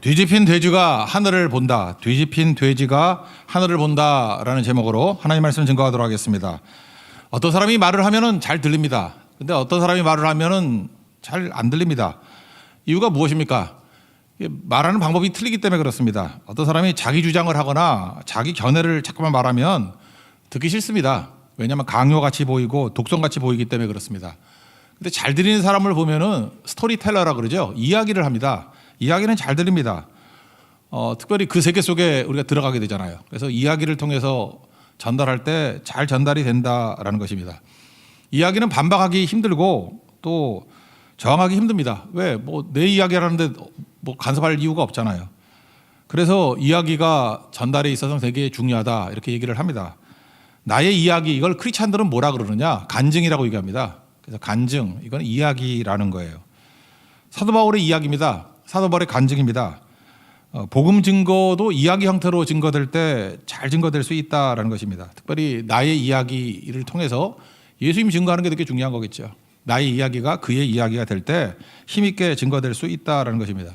뒤집힌 돼지가 하늘을 본다. 뒤집힌 돼지가 하늘을 본다라는 제목으로 하나님 말씀 증거하도록 하겠습니다. 어떤 사람이 말을 하면은 잘 들립니다. 근데 어떤 사람이 말을 하면은 잘 안 들립니다. 이유가 무엇입니까? 말하는 방법이 틀리기 때문에 그렇습니다. 어떤 사람이 자기 주장을 하거나 자기 견해를 자꾸만 말하면 듣기 싫습니다. 왜냐하면 강요같이 보이고 독성같이 보이기 때문에 그렇습니다. 근데 잘 들리는 사람을 보면은 스토리텔러라 그러죠. 이야기를 합니다. 이야기는 잘 들립니다. 특별히 그 세계 속에 우리가 들어가게 되잖아요. 그래서 이야기를 통해서 전달할 때 잘 전달이 된다라는 것입니다. 이야기는 반박하기 힘들고 또 저항하기 힘듭니다. 왜? 내 이야기 하는데 간섭할 이유가 없잖아요. 그래서 이야기가 전달에 있어서 되게 중요하다 이렇게 얘기를 합니다. 나의 이야기, 이걸 크리스찬들은 뭐라 그러느냐? 간증이라고 얘기합니다. 그래서 간증, 이건 이야기라는 거예요. 사도 바울의 이야기입니다. 사도 바울의 간증입니다. 복음 증거도 이야기 형태로 증거될 때 잘 증거될 수 있다라는 것입니다. 특별히 나의 이야기를 통해서 예수님 증거하는 게 되게 중요한 거겠죠. 나의 이야기가 그의 이야기가 될 때 힘있게 증거될 수 있다라는 것입니다.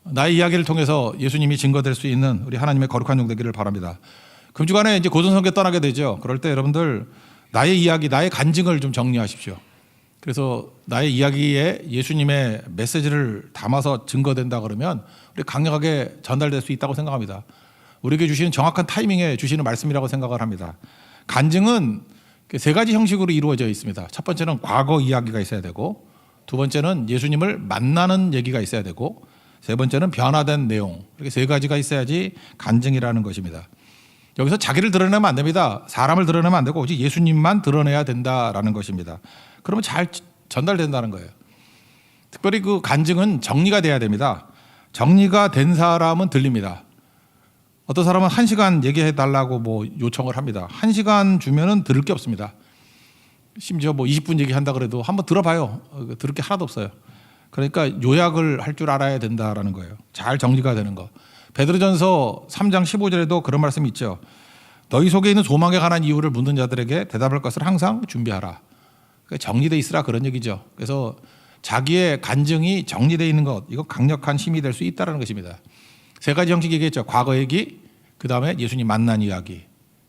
나의 이야기를 통해서 예수님이 증거될 수 있는 우리 하나님의 거룩한 종 되기를 바랍니다. 금주간에 이제 고전선교 떠나게 되죠. 그럴 때 여러분들 나의 이야기, 나의 간증을 좀 정리하십시오. 그래서 나의 이야기에 예수님의 메시지를 담아서 증거된다 그러면 우리 강력하게 전달될 수 있다고 생각합니다. 우리에게 주시는 정확한 타이밍에 주시는 말씀이라고 생각을 합니다. 간증은 세 가지 형식으로 이루어져 있습니다. 첫 번째는 과거 이야기가 있어야 되고, 두 번째는 예수님을 만나는 얘기가 있어야 되고, 세 번째는 변화된 내용. 이렇게 세 가지가 있어야지 간증이라는 것입니다. 여기서 자기를 드러내면 안 됩니다. 사람을 드러내면 안 되고 오직 예수님만 드러내야 된다라는 것입니다. 그러면 잘 전달된다는 거예요. 특별히 그 간증은 정리가 돼야 됩니다. 정리가 된 사람은 들립니다. 어떤 사람은 1시간 얘기해 달라고 요청을 합니다. 1시간 주면은 들을 게 없습니다. 심지어 20분 얘기한다 그래도 한번 들어봐요. 들을 게 하나도 없어요. 그러니까 요약을 할 줄 알아야 된다라는 거예요. 잘 정리가 되는 거. 베드로전서 3장 15절에도 그런 말씀이 있죠. 너희 속에 있는 소망에 관한 이유를 묻는 자들에게 대답할 것을 항상 준비하라. 정리돼 있으라 그런 얘기죠. 그래서 자기의 간증이 정리되어 있는 것, 이거 강력한 힘이 될 수 있다는 것입니다. 세 가지 형식 얘기했죠. 과거 얘기, 그 다음에 예수님 만난 이야기,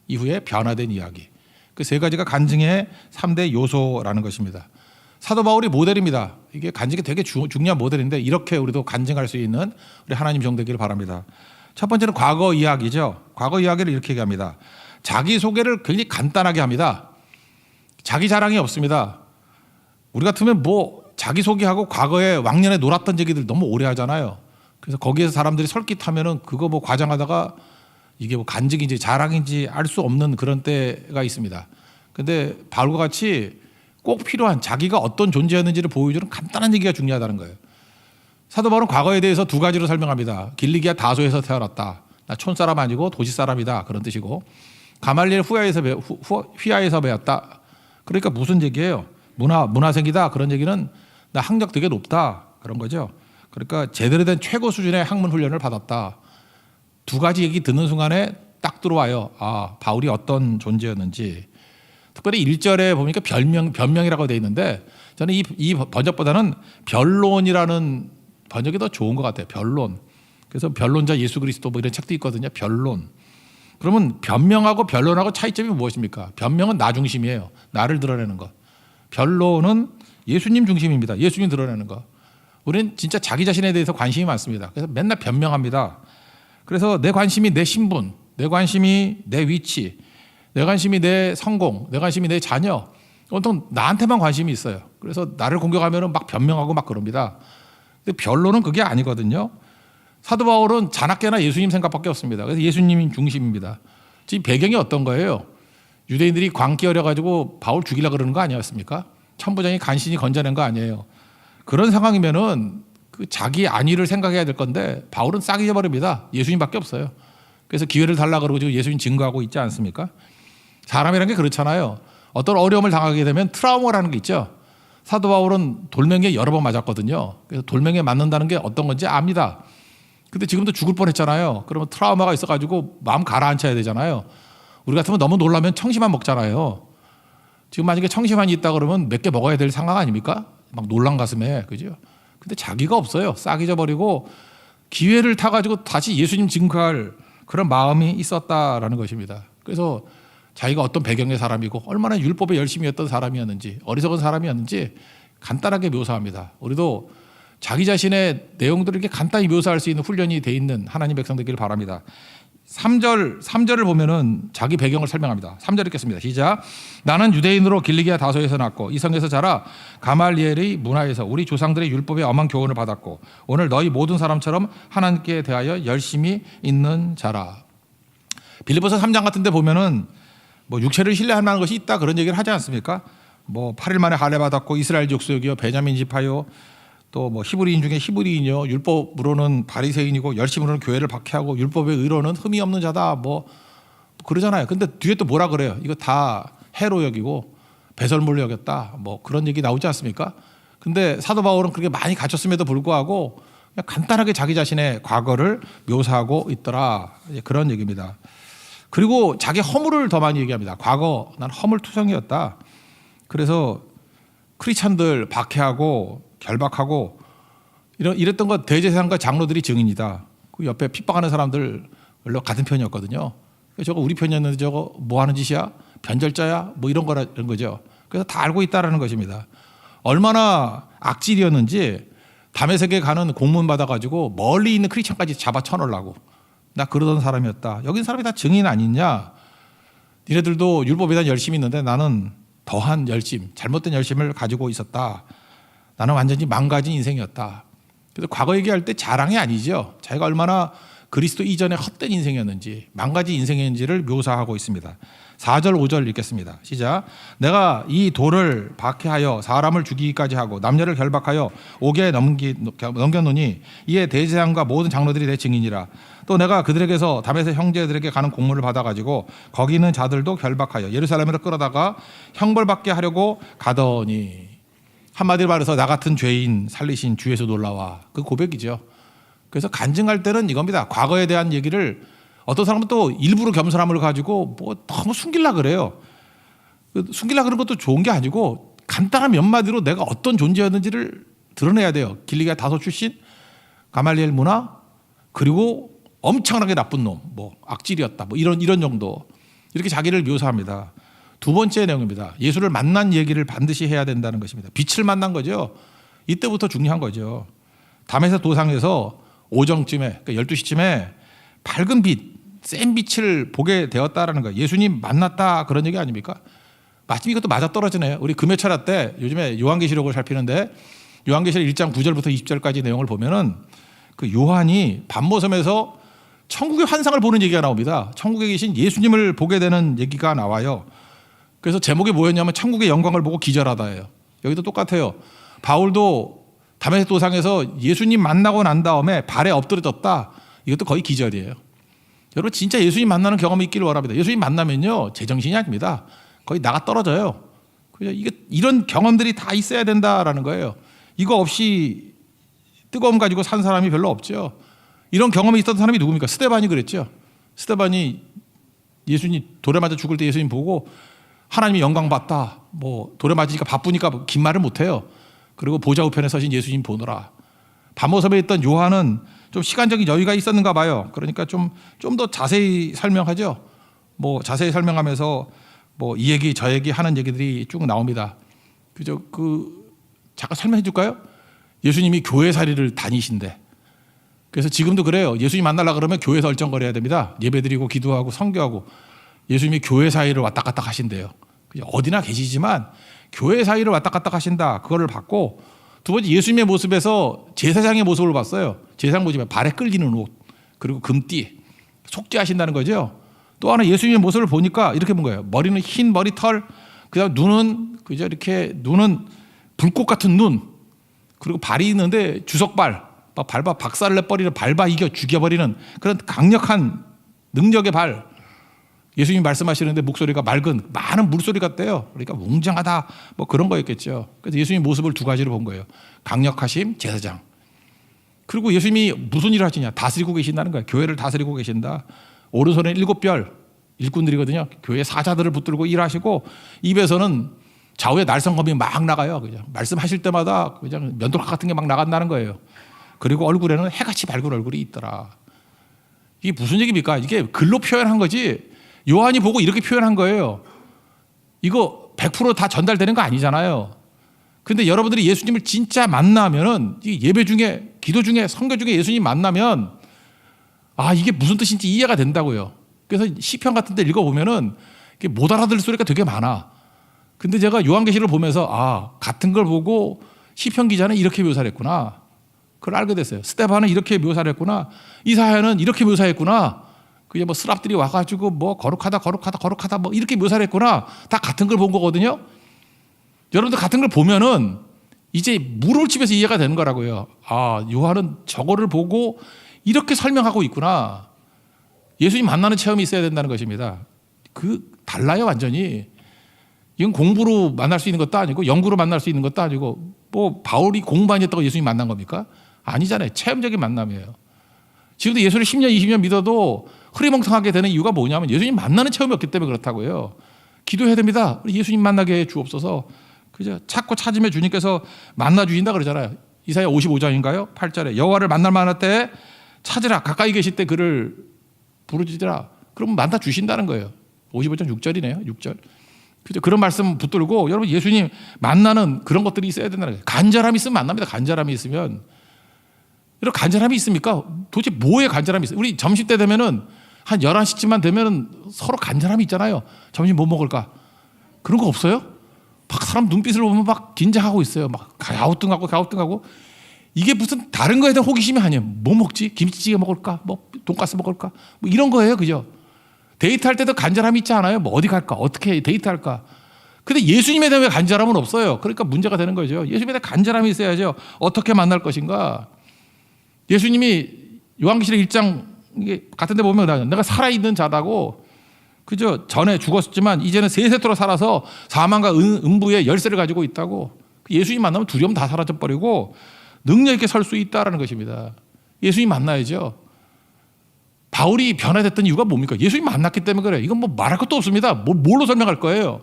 이후에 변화된 이야기. 그 세 가지가 간증의 3대 요소라는 것입니다. 사도 바울이 모델입니다. 이게 간증이 되게 중요한 모델인데 이렇게 우리도 간증할 수 있는 우리 하나님 종 되기를 바랍니다. 첫 번째는 과거 이야기죠. 과거 이야기를 이렇게 얘기합니다. 자기 소개를 굉장히 간단하게 합니다. 자기 자랑이 없습니다. 우리 같으면 자기 소개하고 과거에 왕년에 놀았던 얘기들 너무 오래 하잖아요. 그래서 거기에서 사람들이 설깃하면은 그거 과장하다가 이게 간증인지 자랑인지 알 수 없는 그런 때가 있습니다. 근데 바울과 같이 꼭 필요한 자기가 어떤 존재였는지를 보여주는 간단한 얘기가 중요하다는 거예요. 사도 바울은 과거에 대해서 두 가지로 설명합니다. 길리기아 다소에서 태어났다. 나 촌사람 아니고 도시사람이다. 그런 뜻이고 가말리엘 휘하에서 배웠다. 그러니까 무슨 얘기예요? 문화생이다. 그런 얘기는 나 학력 되게 높다. 그런 거죠. 그러니까 제대로 된 최고 수준의 학문 훈련을 받았다. 두 가지 얘기 듣는 순간에 딱 들어와요. 바울이 어떤 존재였는지. 특별히 1절에 보니까 변명이라고 되어 있는데 저는 이 번역보다는 변론이라는 번역이 더 좋은 것 같아요. 변론. 그래서 변론자 예수 그리스도 이런 책도 있거든요. 변론. 그러면 변명하고 변론하고 차이점이 무엇입니까? 변명은 나 중심이에요. 나를 드러내는 것. 변론은 예수님 중심입니다. 예수님 드러내는 것. 우리는 진짜 자기 자신에 대해서 관심이 많습니다. 그래서 맨날 변명합니다. 그래서 내 관심이 내 신분, 내 관심이 내 위치, 내 관심이 내 성공, 내 관심이 내 자녀, 보통 나한테만 관심이 있어요. 그래서 나를 공격하면 막 변명하고 막 그럽니다. 근데 변론은 그게 아니거든요. 사도 바울은 자나깨나 예수님 생각밖에 없습니다. 그래서 예수님이 중심입니다. 지금 배경이 어떤 거예요? 유대인들이 광기 어려가지고 바울 죽이려고 그러는 거 아니었습니까? 천부장이 간신히 건져낸 거 아니에요. 그런 상황이면은 그 자기 안위를 생각해야 될 건데 바울은 싹 잊어버립니다. 예수님밖에 없어요. 그래서 기회를 달라고 그러고 지금 예수님 증거하고 있지 않습니까? 사람이라는 게 그렇잖아요. 어떤 어려움을 당하게 되면 트라우마라는 게 있죠. 사도 바울은 돌멩이에 여러 번 맞았거든요. 그래서 돌멩이에 맞는다는 게 어떤 건지 압니다. 근데 지금도 죽을 뻔했잖아요. 그러면 트라우마가 있어가지고 마음 가라앉혀야 되잖아요. 우리 같으면 너무 놀라면 청심환 먹잖아요. 지금 만약에 청심환이 있다 그러면 몇 개 먹어야 될 상황 아닙니까? 막 놀란 가슴에, 그죠? 근데 자기가 없어요. 싹 잊어버리고 기회를 타가지고 다시 예수님 증거할 그런 마음이 있었다라는 것입니다. 그래서 자기가 어떤 배경의 사람이고 얼마나 율법에 열심히 했던 사람이었는지 어리석은 사람이었는지 간단하게 묘사합니다. 우리도 자기 자신의 내용들을 이렇게 간단히 묘사할 수 있는 훈련이 돼 있는 하나님 백성 되기를 바랍니다. 3절을 보면은 자기 배경을 설명합니다. 3절 읽겠습니다. 시작. 나는 유대인으로 길리기아 다소에서 났고 이 성에서 자라 가말리엘의 문화에서 우리 조상들의 율법에 엄한 교훈을 받았고 오늘 너희 모든 사람처럼 하나님께 대하여 열심히 있는 자라. 빌립보서 3장 같은 데 보면은 뭐 육체를 신뢰할 만한 것이 있다 그런 얘기를 하지 않습니까? 뭐 8일 만에 할례 받았고 이스라엘 족속이요 베냐민 지파요 또 뭐 히브리인 중에 히브리인이요 율법으로는 바리새인이고 열심으로는 교회를 박해하고 율법의 의로는 흠이 없는 자다 뭐 그러잖아요. 근데 뒤에 또 뭐라 그래요? 이거 다 해로 여기고 배설물로 여겼다 뭐 그런 얘기 나오지 않습니까? 근데 사도 바울은 그렇게 많이 갖췄음에도 불구하고 그냥 간단하게 자기 자신의 과거를 묘사하고 있더라 그런 얘기입니다. 그리고 자기 허물을 더 많이 얘기합니다. 과거 난 허물투성이었다. 그래서 크리스찬들 박해하고 결박하고 이랬던 것 대제사장과 장로들이 증인이다. 그 옆에 핍박하는 사람들 원래 같은 편이었거든요. 저거 우리 편이었는데 저거 뭐 하는 짓이야? 변절자야? 뭐 이런 거죠. 그래서 다 알고 있다라는 것입니다. 얼마나 악질이었는지 다메섹에 가는 공문 받아가지고 멀리 있는 크리스찬까지 잡아 쳐놓으려고 나 그러던 사람이었다. 여긴 사람이 다 증인 아니냐? 니네들도 율법에 대한 열심이 있는데 나는 더한 열심, 잘못된 열심을 가지고 있었다. 나는 완전히 망가진 인생이었다. 그래서 과거 얘기할 때 자랑이 아니죠. 자기가 얼마나 그리스도 이전에 헛된 인생이었는지 망가진 인생이었는지를 묘사하고 있습니다. 4절 5절 읽겠습니다. 시작. 내가 이 돌을 박해하여 사람을 죽이기까지 하고 남녀를 결박하여 옥에 넘겨놓으니 이에 대제사장과 모든 장로들이 내 증인이라. 또 내가 그들에게서 다메섹 형제들에게 가는 공문을 받아가지고 거기 있는 자들도 결박하여 예루살렘으로 끌어다가 형벌받게 하려고 가더니. 한마디로 말해서 나 같은 죄인 살리신 주에서 놀라와. 그 고백이죠. 그래서 간증할 때는 이겁니다. 과거에 대한 얘기를 어떤 사람은 또 일부러 겸손함을 가지고 뭐 너무 숨기려고 그래요. 숨기려고 그런 것도 좋은 게 아니고 간단한 몇 마디로 내가 어떤 존재였는지를 드러내야 돼요. 길리기아 다소 출신, 가말리엘 문화, 그리고 엄청나게 나쁜 놈, 뭐 악질이었다, 뭐 이런 정도 이렇게 자기를 묘사합니다. 두 번째 내용입니다. 예수를 만난 얘기를 반드시 해야 된다는 것입니다. 빛을 만난 거죠. 이때부터 중요한 거죠. 다메섹 도상에서 오정쯤에, 그러니까 12시쯤에 밝은 빛, 센 빛을 보게 되었다라는 거예요. 예수님 만났다 그런 얘기 아닙니까? 마침 이것도 맞아떨어지네요. 우리 금요철야 때 요즘에 요한계시록을 살피는데 요한계시록 1장 9절부터 20절까지 내용을 보면은 그 요한이 밤모섬에서 천국의 환상을 보는 얘기가 나옵니다. 천국에 계신 예수님을 보게 되는 얘기가 나와요. 그래서 제목이 뭐였냐면 천국의 영광을 보고 기절하다예요. 여기도 똑같아요. 바울도 다메섹 도상에서 예수님 만나고 난 다음에 발에 엎드려졌다. 이것도 거의 기절이에요. 여러분 진짜 예수님 만나는 경험이 있기를 원합니다. 예수님 만나면요 제정신이 아닙니다. 거의 나가 떨어져요. 이게 이런 경험들이 다 있어야 된다라는 거예요. 이거 없이 뜨거움 가지고 산 사람이 별로 없죠. 이런 경험이 있었던 사람이 누굽니까? 스데반이 그랬죠. 스데반이 예수님 돌에 맞아 죽을 때 예수님 보고 하나님이 영광 받다. 뭐 돌에 맞으니까 바쁘니까 긴 말을 못 해요. 그리고 보좌 우편에 서신 예수님 보느라. 밤모섬에 있던 요한은 좀 시간적인 여유가 있었는가 봐요. 그러니까 좀 더 자세히 설명하죠. 뭐 자세히 설명하면서 뭐 이 얘기 저 얘기 하는 얘기들이 쭉 나옵니다. 그죠? 잠깐 설명해 줄까요? 예수님이 교회살이를 다니신대. 그래서 지금도 그래요. 예수님 만나려고 그러면 교회에서 얼쩡거려야 됩니다. 예배드리고 기도하고 선교하고. 예수님이 교회 사이를 왔다 갔다 하신대요. 어디나 계시지만 교회 사이를 왔다 갔다 하신다. 그거를 봤고 두 번째 예수님의 모습에서 제사장의 모습을 봤어요. 제사장 모습에 발에 끌리는 옷 그리고 금띠 속죄하신다는 거죠. 또 하나 예수님의 모습을 보니까 이렇게 본 거예요. 머리는 흰 머리털, 그다음 눈은 그죠 이렇게 눈은 불꽃 같은 눈, 그리고 발이 있는데 주석발, 밟아 박살을 내버리는 밟아 이겨 죽여버리는 그런 강력한 능력의 발. 예수님이 말씀하시는데 목소리가 맑은 많은 물소리 같대요. 그러니까 웅장하다 뭐 그런 거였겠죠. 그래서 예수님 모습을 두 가지로 본 거예요. 강력하심, 제사장. 그리고 예수님이 무슨 일을 하시냐? 다스리고 계신다는 거예요. 교회를 다스리고 계신다. 오른손에 7별 일꾼들이거든요. 교회 사자들을 붙들고 일하시고 입에서는 좌우에 날성검이 막 나가요. 그냥 말씀하실 때마다 그냥 면도칼 같은 게 막 나간다는 거예요. 그리고 얼굴에는 해같이 밝은 얼굴이 있더라. 이게 무슨 얘기입니까? 이게 글로 표현한 거지 요한이 보고 이렇게 표현한 거예요. 이거 100% 다 전달되는 거 아니잖아요. 근데 여러분들이 예수님을 진짜 만나면은 예배 중에, 기도 중에, 선교 중에 예수님 만나면 이게 무슨 뜻인지 이해가 된다고요. 그래서 시편 같은 데 읽어보면은 못 알아들 소리가 되게 많아. 근데 제가 요한계시를 보면서 같은 걸 보고 시편 기자는 이렇게 묘사를 했구나. 그걸 알게 됐어요. 스데반은 이렇게 묘사를 했구나. 이사야는 이렇게 묘사했구나. 그게 뭐 스랍들이 와가지고 뭐 거룩하다 뭐 이렇게 묘사를 했구나. 다 같은 걸 본 거거든요. 여러분들 같은 걸 보면은 이제 무릎을 치면서 이해가 되는 거라고요. 요한은 저거를 보고 이렇게 설명하고 있구나. 예수님 만나는 체험이 있어야 된다는 것입니다. 달라요, 완전히. 이건 공부로 만날 수 있는 것도 아니고 연구로 만날 수 있는 것도 아니고 뭐 바울이 공부 안 했다고 예수님 만난 겁니까? 아니잖아요. 체험적인 만남이에요. 지금도 예수를 10년, 20년 믿어도 흐리멍텅하게 되는 이유가 뭐냐면 예수님 만나는 체험이 없기 때문에 그렇다고요. 기도해야 됩니다. 우리 예수님 만나게 해 주옵소서. 그죠? 찾고 찾으면 주님께서 만나 주신다 그러잖아요. 이사야 55장인가요? 8절에 여호와를 만날 만할 때 찾으라. 가까이 계실 때 그를 부르짖으라. 그러면 만나 주신다는 거예요. 55장 6절이네요. 6절. 그죠? 그런 말씀 붙들고 여러분 예수님 만나는 그런 것들이 있어야 된다는 거예요. 간절함이 있으면 만납니다. 간절함이 있으면. 여러분 간절함이 있습니까? 도대체 뭐에 간절함이 있어요? 우리 점심때 되면은 한 11시쯤만 되면은 서로 간절함이 있잖아요. 점심 뭐 먹을까? 그런 거 없어요? 막 사람 눈빛을 보면 막 긴장하고 있어요. 막 갸우뚱하고 이게 무슨 다른 거에 대한 호기심이 아니에요. 뭐 먹지? 김치찌개 먹을까? 뭐 돈가스 먹을까? 뭐 이런 거예요. 그죠? 데이트할 때도 간절함이 있지 않아요? 뭐 어디 갈까? 어떻게 데이트할까? 근데 예수님에 대한 간절함은 없어요. 그러니까 문제가 되는 거죠. 예수님에 대한 간절함이 있어야죠. 어떻게 만날 것인가? 예수님이 요한계시록 1장 같은 데 보면 내가 살아있는 자다고 그죠? 전에 죽었지만 이제는 세세토록 살아서 사망과 음부의 열쇠를 가지고 있다고. 예수님 만나면 두려움 다 사라져 버리고 능력 있게 설 수 있다라는 것입니다. 예수님 만나야죠. 바울이 변화됐던 이유가 뭡니까? 예수님 만났기 때문에 그래요. 이건 뭐 말할 것도 없습니다. 뭘로 설명할 거예요?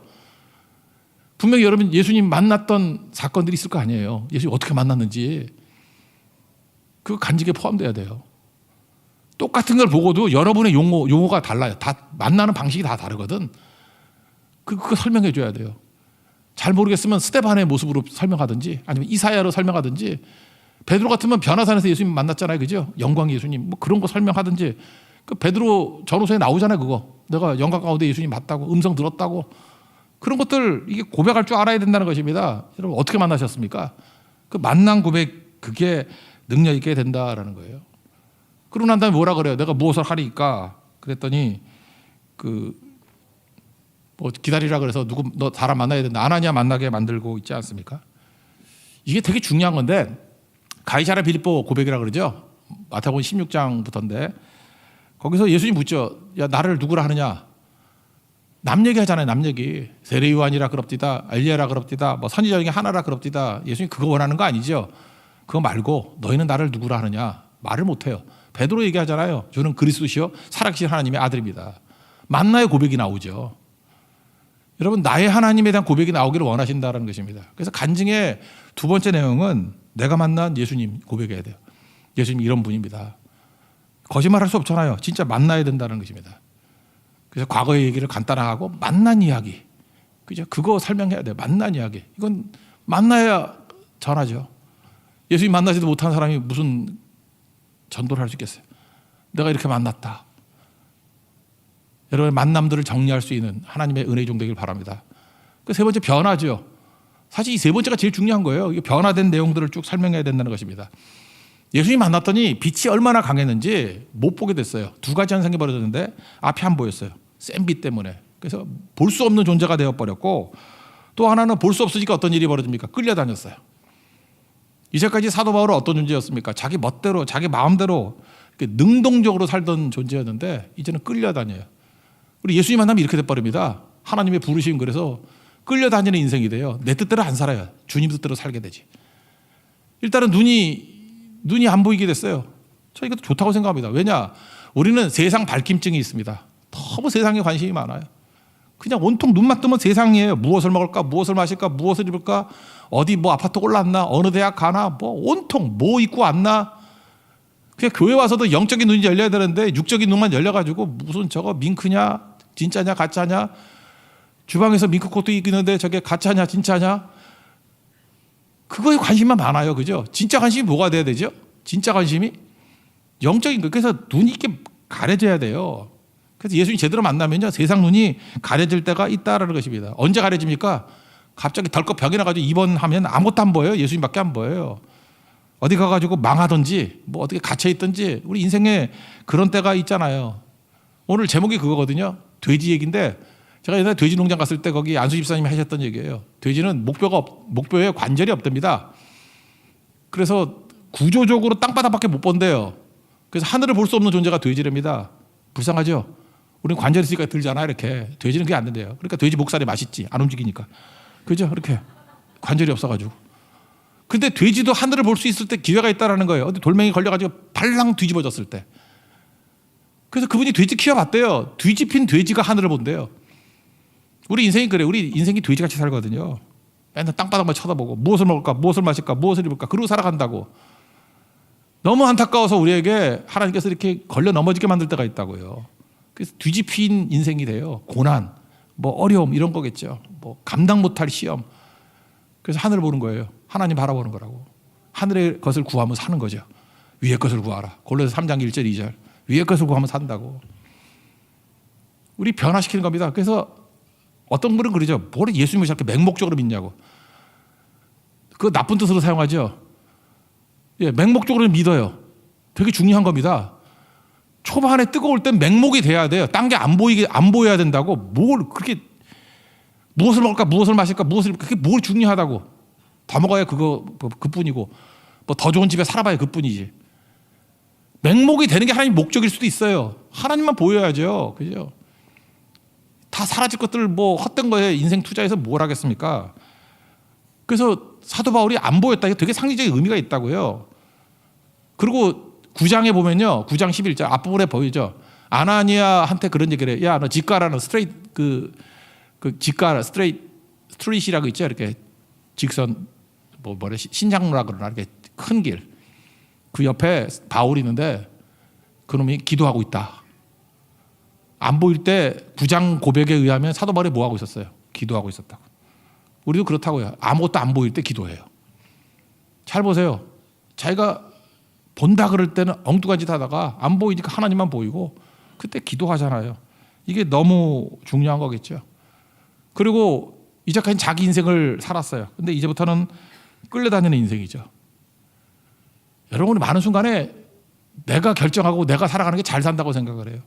분명히 여러분 예수님 만났던 사건들이 있을 거 아니에요. 예수님 어떻게 만났는지. 그 간직에 포함돼야 돼요. 똑같은 걸 보고도 여러분의 용어가 달라요. 다 만나는 방식이 다 다르거든. 그거 설명해 줘야 돼요. 잘 모르겠으면 스데반의 모습으로 설명하든지 아니면 이사야로 설명하든지 베드로 같으면 변화산에서 예수님 만났잖아요. 그죠? 영광의 예수님. 뭐 그런 거 설명하든지 그 베드로 전후서에 나오잖아요. 그거. 내가 영광 가운데 예수님 봤다고 음성 들었다고. 그런 것들 이게 고백할 줄 알아야 된다는 것입니다. 여러분 어떻게 만나셨습니까? 그 만남 고백 그게 능력 있게 된다라는 거예요. 그러고 난 다음에 뭐라 그래요? 내가 무엇을 하리까? 그랬더니 뭐 기다리라 그래서 너 사람 만나야 된다. 아나니아 만나게 만들고 있지 않습니까? 이게 되게 중요한 건데 가이사랴 빌립보 고백이라 그러죠. 마태복음 16장부터인데 거기서 예수님 묻죠. 야 나를 누구라 하느냐? 남 얘기하잖아요. 남 얘기. 세례 요한이라 그럽디다. 엘리야라 그럽디다. 뭐 선지자 중에 하나라 그럽디다. 예수님 그거 원하는 거 아니죠? 그거 말고 너희는 나를 누구라 하느냐? 말을 못해요. 베드로 얘기하잖아요. 저는 그리스도시요 살아계신 하나님의 아들입니다. 만나의 고백이 나오죠. 여러분 나의 하나님에 대한 고백이 나오기를 원하신다는 것입니다. 그래서 간증의 두 번째 내용은 내가 만난 예수님 고백해야 돼요. 예수님 이런 분입니다. 거짓말할 수 없잖아요. 진짜 만나야 된다는 것입니다. 그래서 과거의 얘기를 간단하고 만난 이야기, 그죠? 그거 설명해야 돼요. 만난 이야기. 이건 만나야 전하죠. 예수님 만나지도 못한 사람이 무슨 전도를 할 수 있겠어요? 내가 이렇게 만났다. 여러분의 만남들을 정리할 수 있는 하나님의 은혜의 종 되길 바랍니다. 그 세 번째 변화죠. 사실 이 세 번째가 제일 중요한 거예요. 이게 변화된 내용들을 쭉 설명해야 된다는 것입니다. 예수님 만났더니 빛이 얼마나 강했는지 못 보게 됐어요. 두 가지 현상이 벌어졌는데 앞이 안 보였어요. 센 빛 때문에. 그래서 볼 수 없는 존재가 되어버렸고 또 하나는 볼 수 없으니까 어떤 일이 벌어집니까? 끌려다녔어요. 이제까지 사도 바울은 어떤 존재였습니까? 자기 멋대로 자기 마음대로 능동적으로 살던 존재였는데 이제는 끌려다녀요. 우리 예수님 만나면 이렇게 돼버립니다. 하나님의 부르심 그래서 끌려다니는 인생이 돼요. 내 뜻대로 안 살아요. 주님 뜻대로 살게 되지. 일단은 눈이 안 보이게 됐어요. 저 이것도 좋다고 생각합니다. 왜냐? 우리는 세상 발김증이 있습니다. 너무 세상에 관심이 많아요. 그냥 온통 눈만 뜨면 세상이에요. 무엇을 먹을까? 무엇을 마실까? 무엇을 입을까? 어디 뭐 아파트 올랐나? 어느 대학 가나? 뭐 온통 뭐 입고 왔나? 그냥 교회 와서도 영적인 눈이 열려야 되는데 육적인 눈만 열려가지고 무슨 저거 밍크냐 진짜냐 가짜냐, 주방에서 밍크 코트 입기는데 저게 가짜냐 진짜냐, 그거에 관심만 많아요. 그죠? 진짜 관심이 뭐가 돼야 되죠? 진짜 관심이 영적인 거. 그래서 눈이 이렇게 가려져야 돼요. 그래서 예수님 제대로 만나면요, 세상 눈이 가려질 때가 있다라는 것입니다. 언제 가려집니까? 갑자기 덜컥 병이 나가지고 입원하면 아무것도 안 보여요. 예수님밖에 안 보여요. 어디 가가지고 망하든지 뭐 어떻게 갇혀 있든지, 우리 인생에 그런 때가 있잖아요. 오늘 제목이 그거거든요. 돼지 얘기인데, 제가 옛날에 돼지 농장 갔을 때 거기 안수 집사님이 하셨던 얘기예요. 돼지는 목뼈에 관절이 없답니다. 그래서 구조적으로 땅바닥밖에 못 본대요. 그래서 하늘을 볼 수 없는 존재가 돼지랍니다. 불쌍하죠? 우리는 관절이 있으니까 들잖아 이렇게. 돼지는 그게 안 된대요. 그러니까 돼지 목살이 맛있지, 안 움직이니까. 그죠? 이렇게 관절이 없어가지고. 근데 돼지도 하늘을 볼 수 있을 때 기회가 있다라는 거예요. 어디 돌멩이 걸려가지고 발랑 뒤집어졌을 때. 그래서 그분이 돼지 키워봤대요. 뒤집힌 돼지가 하늘을 본대요. 우리 인생이 그래요. 우리 인생이 돼지같이 살거든요. 맨날 땅바닥만 쳐다보고 무엇을 먹을까, 무엇을 마실까, 무엇을 입을까, 그러고 살아간다고. 너무 안타까워서 우리에게 하나님께서 이렇게 걸려 넘어지게 만들 때가 있다고요. 그래서 뒤집힌 인생이 돼요. 고난, 뭐 어려움 이런 거겠죠. 뭐 감당 못할 시험. 그래서 하늘을 보는 거예요. 하나님 바라보는 거라고. 하늘의 것을 구하면 사는 거죠. 위의 것을 구하라. 골로새 3장 1절 2절. 위의 것을 구하면 산다고. 우리 변화시키는 겁니다. 그래서 어떤 분은 그러죠. 뭘 예수님을 저렇게 맹목적으로 믿냐고. 그거 나쁜 뜻으로 사용하죠. 예, 맹목적으로 믿어요. 되게 중요한 겁니다. 초반에 뜨거울 땐 맹목이 돼야 돼요. 딴 게 안 보여야 된다고. 뭘 그렇게, 무엇을 먹을까, 무엇을 마실까, 무엇을, 그게 뭘 중요하다고. 다 먹어야 그뿐이고, 뭐 더 좋은 집에 살아봐야 그뿐이지. 맹목이 되는 게 하나님 목적일 수도 있어요. 하나님만 보여야죠. 그죠? 다 사라질 것들 뭐 헛된 거에 인생 투자해서 뭘 하겠습니까? 그래서 사도 바울이 안 보였다. 이게 되게 상징적인 의미가 있다고요. 그리고 9장에 보면요. 9장 11절 앞부분에 보이죠. 아나니아한테 그런 얘기를 해요. 야, 너 직가라는 스트레이트, 직가 스트레이트라고 있죠. 이렇게 직선, 신장로라 그러나 이렇게 큰 길. 그 옆에 바울이 있는데 그놈이 기도하고 있다. 안 보일 때 9장 고백에 의하면 사도 바울이 뭐 하고 있었어요? 기도하고 있었다고. 우리도 그렇다고요. 아무것도 안 보일 때 기도해요. 잘 보세요. 자기가 본다 그럴 때는 엉뚱한 짓 하다가 안 보이니까 하나님만 보이고 그때 기도하잖아요. 이게 너무 중요한 거겠죠. 그리고 이제까지 자기 인생을 살았어요. 근데 이제부터는 끌려다니는 인생이죠. 여러분이 많은 순간에 내가 결정하고 내가 살아가는 게 잘 산다고 생각을 해요.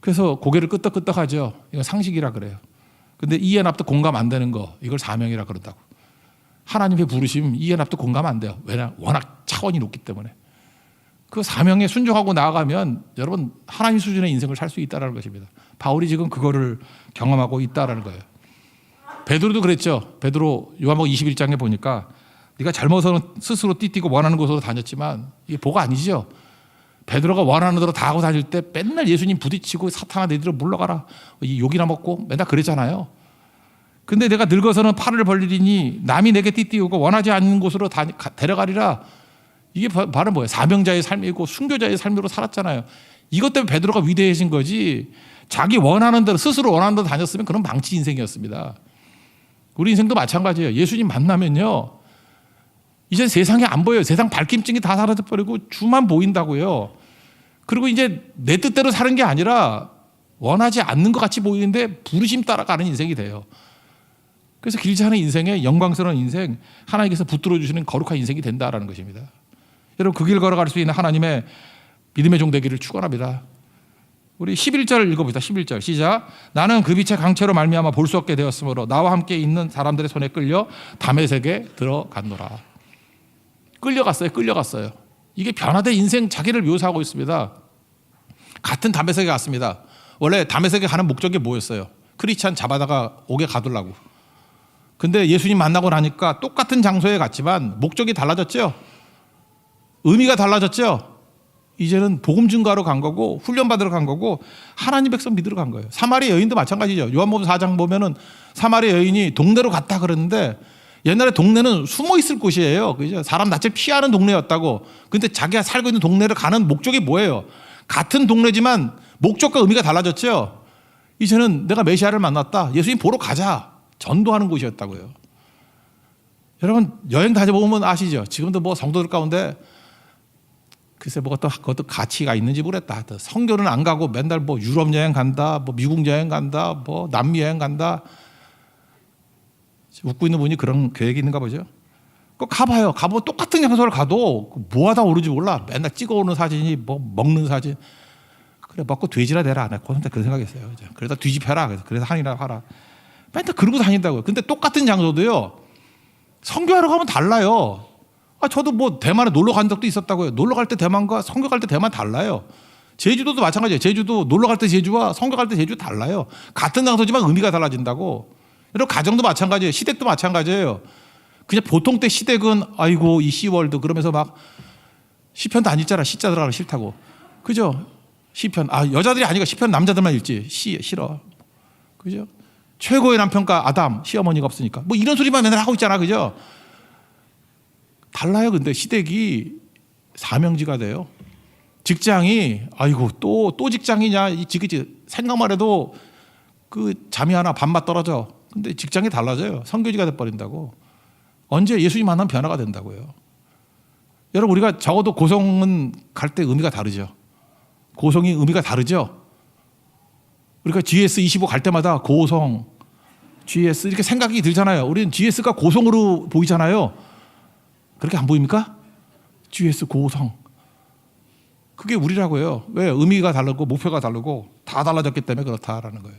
그래서 고개를 끄덕끄덕하죠. 이건 상식이라 그래요. 근데 이해 납득 공감 안 되는 거, 이걸 사명이라 그런다고. 하나님의 부르심 이해 납득 공감 안 돼요. 왜냐? 워낙 차원이 높기 때문에. 그 사명에 순종하고 나아가면 여러분 하나님 수준의 인생을 살 수 있다는 것입니다. 바울이 지금 그거를 경험하고 있다는 거예요. 베드로도 그랬죠. 베드로 요한복음 21장에 보니까 네가 젊어서는 스스로 띠띠고 원하는 곳으로 다녔지만 이게 복이 아니죠. 베드로가 원하는 대로 다 하고 다닐 때 맨날 예수님 부딪히고 사탄아 너희들 물러가라 욕이나 먹고 맨날 그랬잖아요. 근데 내가 늙어서는 팔을 벌리리니 남이 내게 띠띠우고 원하지 않는 곳으로 데려가리라. 이게 바로 뭐예요? 사명자의 삶이고 순교자의 삶으로 살았잖아요. 이것 때문에 베드로가 위대해진 거지. 자기 원하는 대로 스스로 원하는 대로 다녔으면 그런 망치 인생이었습니다. 우리 인생도 마찬가지예요. 예수님 만나면요, 이제 세상에 안 보여요. 세상 발김증이 다 사라져버리고 주만 보인다고요. 그리고 이제 내 뜻대로 사는 게 아니라 원하지 않는 것 같이 보이는데 부르심 따라가는 인생이 돼요. 그래서 길지 않은 인생에 영광스러운 인생, 하나님께서 붙들어 주시는 거룩한 인생이 된다라는 것입니다. 여러분 그 길 걸어갈 수 있는 하나님의 믿음의 종 되기를 축원합니다. 우리 11절 읽어봅시다. 11절 시작. 나는 그 빛의 강체로 말미암아 볼 수 없게 되었으므로 나와 함께 있는 사람들의 손에 끌려 다메섹에 들어갔노라. 끌려갔어요. 이게 변화된 인생 자기를 묘사하고 있습니다. 같은 다메섹에 갔습니다. 원래 다메섹에 가는 목적이 뭐였어요? 크리스찬 잡아다가 옥에 가두려고. 근데 예수님 만나고 나니까 똑같은 장소에 갔지만 목적이 달라졌죠. 의미가 달라졌죠. 이제는 복음 증거하러 간 거고 훈련받으러 간 거고 하나님 백성 믿으러 간 거예요. 사마리아 여인도 마찬가지죠. 요한복음 4장 보면은 사마리아 여인이 동네로 갔다 그랬는데 옛날에 동네는 숨어 있을 곳이에요. 그죠? 사람 낯을 피하는 동네였다고. 근데 자기가 살고 있는 동네를 가는 목적이 뭐예요? 같은 동네지만 목적과 의미가 달라졌죠. 이제는 내가 메시아를 만났다. 예수님 보러 가자. 전도하는 곳이었다고요. 여러분 여행 다녀보면 아시죠? 지금도 뭐 성도들 가운데 글쎄 뭐가 또 그것도 가치가 있는지 모르겠다. 선교는 안 가고 맨날 뭐 유럽 여행 간다, 뭐 미국 여행 간다, 뭐 남미 여행 간다. 웃고 있는 분이 그런 계획이 있는가 보죠. 꼭 가봐요. 가보면 똑같은 장소를 가도 뭐하다 오르지 몰라. 맨날 찍어오는 사진이 뭐 먹는 사진. 그래 먹고 돼지라 되라. 내가 그런 생각했어요. 그러다 뒤집혀라. 그래서 한이라 하라. 맨날 그러고 다닌다고요. 근데 똑같은 장소도요. 선교하러 가면 달라요. 저도 뭐 대만에 놀러 간 적도 있었다고요. 놀러 갈 때 대만과 선교 갈 때 대만 달라요. 제주도도 마찬가지예요. 제주도 놀러 갈 때 제주와 선교 갈 때 제주 달라요. 같은 장소지만 의미가 달라진다고. 여러분 가정도 마찬가지예요. 시댁도 마찬가지예요. 그냥 보통 때 시댁은 아이고 이 시월드 그러면서 막 시편도 안 읽잖아. 시자 들어가기 싫다고. 그죠? 시편. 여자들이 아니고 시편 남자들만 읽지. 싫어. 그죠? 최고의 남편과 아담 시어머니가 없으니까 뭐 이런 소리만 맨날 하고 있잖아. 그죠? 달라요. 근데 시댁이 사명지가 돼요. 직장이 아이고 또 직장이냐 이지그지 생각만 해도 그 잠이 하나 밤맛 떨어져. 근데 직장이 달라져요. 선교지가 돼버린다고. 언제 예수님 만나면 변화가 된다고요. 여러분 우리가 적어도 고성은 갈 때 의미가 다르죠. 고성이 의미가 다르죠. 우리가 GS25 갈 때마다 고성, GS 이렇게 생각이 들잖아요. 우리는 GS가 고성으로 보이잖아요. 그렇게 안 보입니까? GS 고성. 그게 우리라고요. 왜? 의미가 다르고 목표가 다르고 다 달라졌기 때문에 그렇다라는 거예요.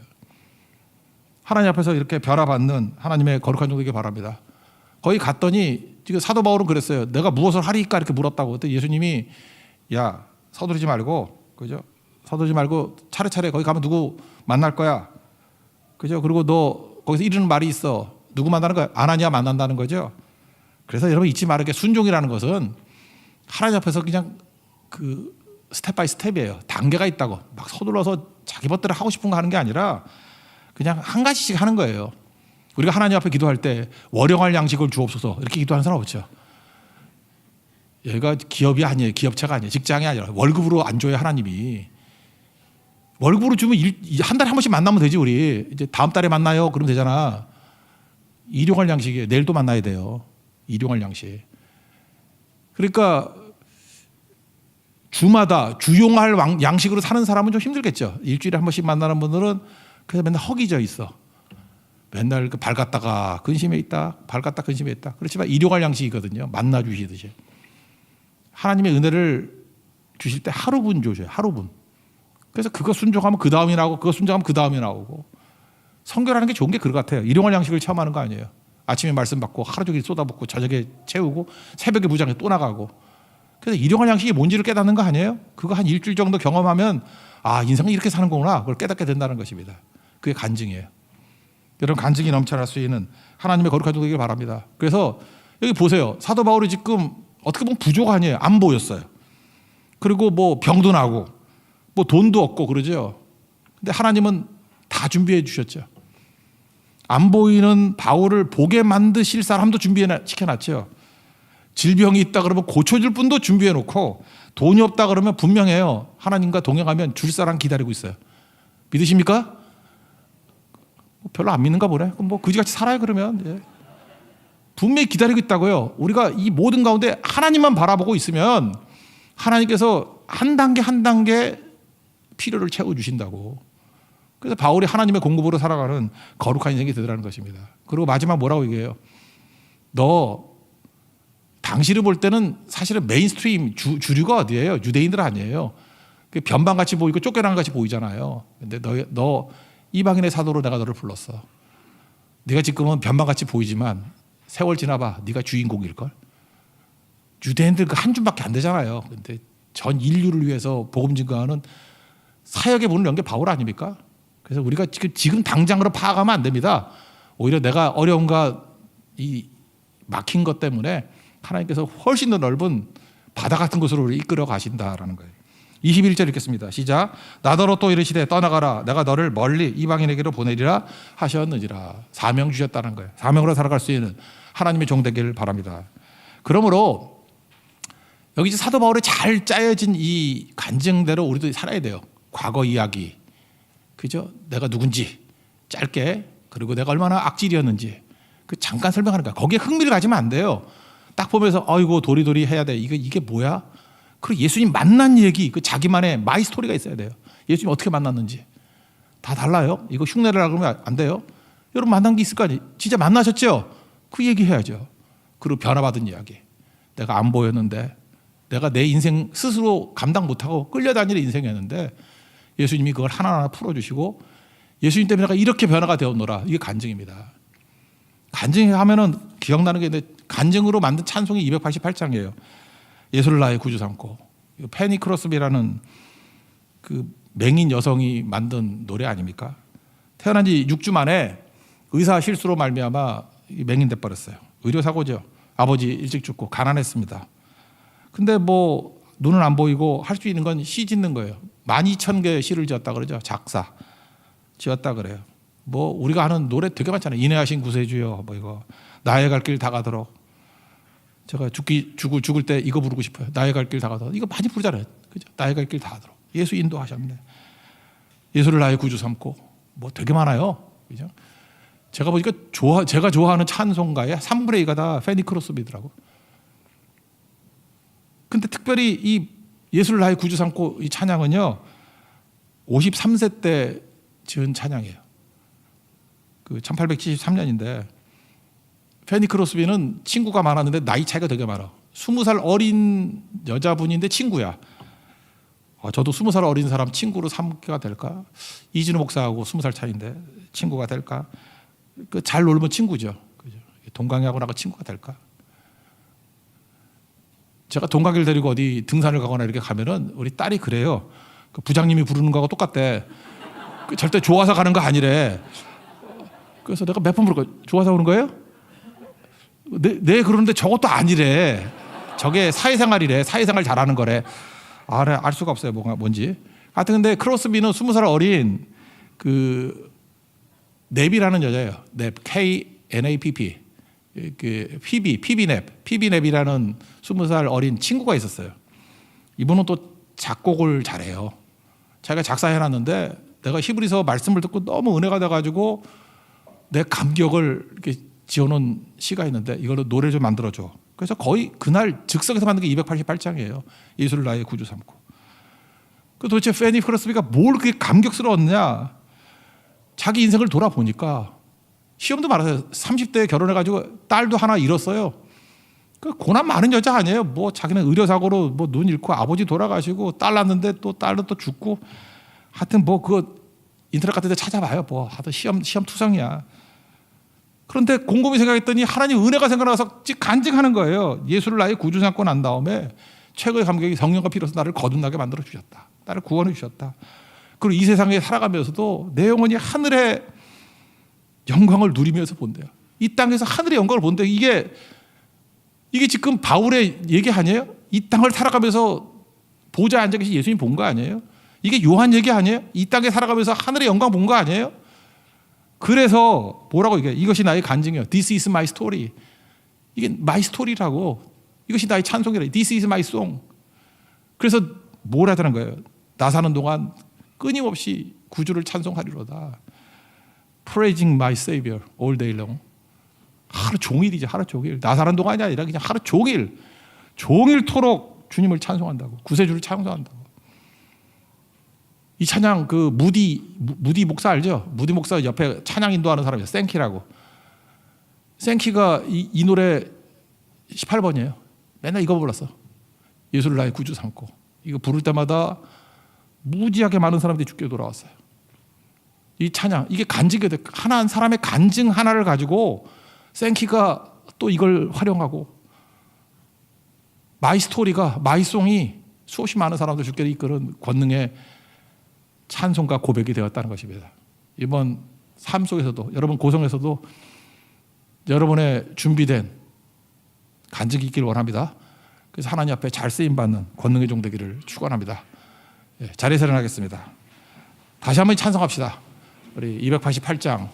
하나님 앞에서 이렇게 변화받는 하나님의 거룩한 종되기 바랍니다. 거기 갔더니 지금 사도 바울은 그랬어요. 내가 무엇을 하리까 이렇게 물었다고. 그때 예수님이 야 서두르지 말고 그죠? 서두르지 말고 차례차례 거기 가면 누구 만날 거야. 그죠? 그리고 너 거기서 이르는 말이 있어. 누구 만나는 거야? 아나니아 만난다는 거죠. 그래서 여러분 잊지 말게 순종이라는 것은 하나님 앞에서 그냥 그 스텝 바이 스텝이에요. 단계가 있다고 막 서둘러서 자기 멋대로 하고 싶은 거 하는 게 아니라 그냥 한 가지씩 하는 거예요. 우리가 하나님 앞에 기도할 때 월용할 양식을 주옵소서 이렇게 기도하는 사람 없죠. 여기가 기업이 아니에요. 기업체가 아니에요. 직장이 아니라 월급으로 안 줘요. 하나님이. 월급으로 주면 한 달에 한 번씩 만나면 되지. 우리 이제 다음 달에 만나요. 그러면 되잖아. 일용할 양식이에요. 내일 또 만나야 돼요. 일용할 양식. 그러니까 주마다 주용할 양식으로 사는 사람은 좀 힘들겠죠. 일주일에 한 번씩 만나는 분들은 그래서 맨날 허기져 있어. 맨날 발 갔다가 근심해 있다. 발 갔다 근심해 있다. 그렇지만 일용할 양식이거든요. 만나 주시듯이. 하나님의 은혜를 주실 때 하루분 주셔요. 하루분. 그래서 그거 순종하면 그 다음이 나오고 그거 순종하면 그 다음이 나오고. 선교라는 게 좋은 게 그거 같아요. 일용할 양식을 체험하는 거 아니에요. 아침에 말씀 받고 하루 종일 쏟아붓고 저녁에 채우고 새벽에 무장에 또 나가고. 그래서 일용할 양식이 뭔지를 깨닫는 거 아니에요? 그거 한 일주일 정도 경험하면 인생은 이렇게 사는 거구나. 그걸 깨닫게 된다는 것입니다. 그게 간증이에요. 여러분 간증이 넘쳐날 수 있는 하나님의 거룩한 종 되기를 바랍니다. 그래서 여기 보세요. 사도 바울이 지금 어떻게 보면 부조가 아니에요. 안 보였어요. 그리고 뭐 병도 나고 뭐 돈도 없고 그러죠. 근데 하나님은 다 준비해 주셨죠. 안 보이는 바울을 보게 만드실 사람도 시켜놨죠. 질병이 있다 그러면 고쳐줄 분도 준비해 놓고 돈이 없다 그러면 분명해요. 하나님과 동행하면 줄 사람 기다리고 있어요. 믿으십니까? 별로 안 믿는가 보네. 그럼 뭐 그지같이 살아요 그러면. 예. 분명히 기다리고 있다고요. 우리가 이 모든 가운데 하나님만 바라보고 있으면 하나님께서 한 단계 한 단계 필요를 채워주신다고. 그래서 바울이 하나님의 공급으로 살아가는 거룩한 인생이 되더라는 것입니다. 그리고 마지막 뭐라고 얘기해요? 너 당시를 볼 때는 사실은 메인스트림 주류가 어디예요? 유대인들 아니에요. 변방같이 보이고 쫓겨난 같이 보이잖아요. 근데 너 이방인의 사도로 내가 너를 불렀어. 네가 지금은 변방같이 보이지만 세월 지나봐. 네가 주인공일걸. 유대인들 한 줌밖에 안 되잖아요. 근데 전 인류를 위해서 복음 증거하는 사역의 문을 연 게 바울 아닙니까? 그래서 우리가 지금 당장으로 파악하면 안 됩니다. 오히려 내가 어려움과 이 막힌 것 때문에 하나님께서 훨씬 더 넓은 바다 같은 곳으로 우리를 이끌어 가신다라는 거예요. 21절 읽겠습니다. 시작. 나더러 또 이르시되 떠나가라 내가 너를 멀리 이방인에게로 보내리라 하셨느니라. 사명 주셨다는 거예요. 사명으로 살아갈 수 있는 하나님의 종 되기를 바랍니다. 그러므로 여기 이제 사도 바울의 잘 짜여진 이 간증대로 우리도 살아야 돼요. 과거 이야기, 그죠? 내가 누군지 짧게, 그리고 내가 얼마나 악질이었는지 그 잠깐 설명하는 거야. 거기에 흥미를 가지면 안 돼요. 딱 보면서 아이고 도리도리 해야 돼. 이게 뭐야? 그리고 예수님 만난 얘기, 그 자기만의 마이 스토리가 있어야 돼요. 예수님 어떻게 만났는지 다 달라요. 이거 흉내를 하면 안 돼요. 여러분 만난 게 있을 거 아니에요. 진짜 만나셨죠? 그 얘기 해야죠. 그리고 변화받은 이야기. 내가 안 보였는데, 내가 내 인생 스스로 감당 못하고 끌려다니는 인생이었는데 예수님이 그걸 하나하나 풀어주시고 예수님 때문에 내가 이렇게 변화가 되었노라. 이게 간증입니다. 간증하면은 기억나는 게 있는데 간증으로 만든 찬송이 288장이에요. 예수를 나의 구주 삼고. 페니 크로스비라는 그 맹인 여성이 만든 노래 아닙니까? 태어난 지 6주 만에 의사 실수로 말미암아 맹인 돼 버렸어요. 의료사고죠. 아버지 일찍 죽고 가난했습니다. 근데 뭐 눈은 안 보이고 할 수 있는 건 시 짓는 거예요. 12,000개의 시를 지었다 그러죠. 작사 지었다 그래요. 뭐 우리가 하는 노래 되게 많잖아요. 인내하신 구세주여, 뭐 이거 나의 갈 길 다 가도록. 제가 죽을 때 이거 부르고 싶어요. 나의 갈 길 다 가도록. 이거 많이 부르잖아요. 그죠? 나의 갈 길 다 가도록. 예수 인도하셨네. 예수를 나의 구주 삼고. 뭐 되게 많아요. 그죠? 제가 보니까 제가 좋아하는 찬송가의 3분의 2가 다 페니 크로스비더라고. 근데 특별히 이 예수를 나의 구주 삼고 이 찬양은요, 53세 때 지은 찬양이에요. 그 1873년인데 페니 크로스비는 친구가 많았는데 나이 차이가 되게 많아. 20살 어린 여자분인데 친구야. 저도 20살 어린 사람 친구로 삼기가 될까? 이진우 목사하고 20살 차이인데 친구가 될까? 잘 놀면 친구죠. 그죠? 동강이하고 나가 친구가 될까? 제가 동강이를 데리고 어디 등산을 가거나 이렇게 가면은 우리 딸이 그래요. 그 부장님이 부르는 거하고 똑같대. 절대 좋아서 가는 거 아니래. 그래서 내가 몇 번 부를 거야. 좋아서 오는 거예요? 네 그러는데 저것도 아니래. 저게 사회생활이래. 사회생활 잘하는 거래. 알 수가 없어요. 뭔지. 하여튼 근데 크로스비는 20살 어린 그 넵이라는 여자예요. 넵, KNAPP. 그 피비넵이라는 20살 어린 친구가 있었어요. 이분은 또 작곡을 잘해요. 자기가 작사해놨는데 내가 히브리서 말씀을 듣고 너무 은혜가 돼가지고 내 감격을 이렇게 지어놓은 시가 있는데 이걸로 노래 좀 만들어줘. 그래서 거의 그날 즉석에서 만든 게 288장이에요. 예수를 나의 구주 삼고. 그 도대체 페니 크로스비가 뭘 그렇게 감격스러웠냐? 자기 인생을 돌아보니까 시험도 말았어요. 30대에 결혼해가지고 딸도 하나 잃었어요. 그 고난 많은 여자 아니에요. 뭐 자기는 의료사고로 뭐 눈 잃고 아버지 돌아가시고 딸 낳는데 또 딸도 또 죽고. 하여튼 뭐 그거 인터넷 같은 데 찾아봐요. 뭐 하여튼 시험 투성이야. 그런데 곰곰이 생각했더니 하나님 은혜가 생각나서 간증하는 거예요. 예수를 나의 구주 삼고 난 다음에 최고의 감격이 성령과 피로서 나를 거듭나게 만들어 주셨다. 나를 구원해 주셨다. 그리고 이 세상에 살아가면서도 내 영혼이 하늘의 영광을 누리면서 본대요. 이 땅에서 하늘의 영광을 본대요. 이게 지금 바울의 얘기 아니에요? 이 땅을 살아가면서 보좌에 앉아 계신 예수님 본 거 아니에요? 이게 요한 얘기 아니에요? 이 땅에 살아가면서 하늘의 영광 본 거 아니에요? 그래서 뭐라고 얘기해요? 이것이 나의 간증이에요. This is my story. 이게 my story라고. 이것이 나의 찬송이라. This is my song. 그래서 뭘 하자는 거예요? 나 사는 동안 끊임없이 구주를 찬송하리로다. Praising my Savior all day long. 하루 종일이죠. 하루 종일. 나 사는 동안이 아니라 그냥 하루 종일토록 주님을 찬송한다고. 구세주를 찬송한다고. 이 찬양 그 무디 목사 알죠? 무디 목사 옆에 찬양 인도하는 사람이에요. 생키라고. 생키가 이 노래 18번이에요. 맨날 이거 불렀어. 예수를 나의 구주 삼고. 이거 부를 때마다 무지하게 많은 사람들이 죽게 돌아왔어요. 이 찬양, 이게 간증이 돼. 한 사람의 간증 하나를 가지고 생키가 또 이걸 활용하고 마이 스토리가, 마이 송이 수없이 많은 사람들 죽게 이끄는 권능의 찬송과 고백이 되었다는 것입니다. 이번 삶 속에서도, 여러분 고성에서도 여러분의 준비된 간증이 있기를 원합니다. 그래서 하나님 앞에 잘 쓰임받는 권능의 종 되기를 축원합니다. 자리에서 일어나겠습니다. 다시 한번 찬성합시다. 우리 288장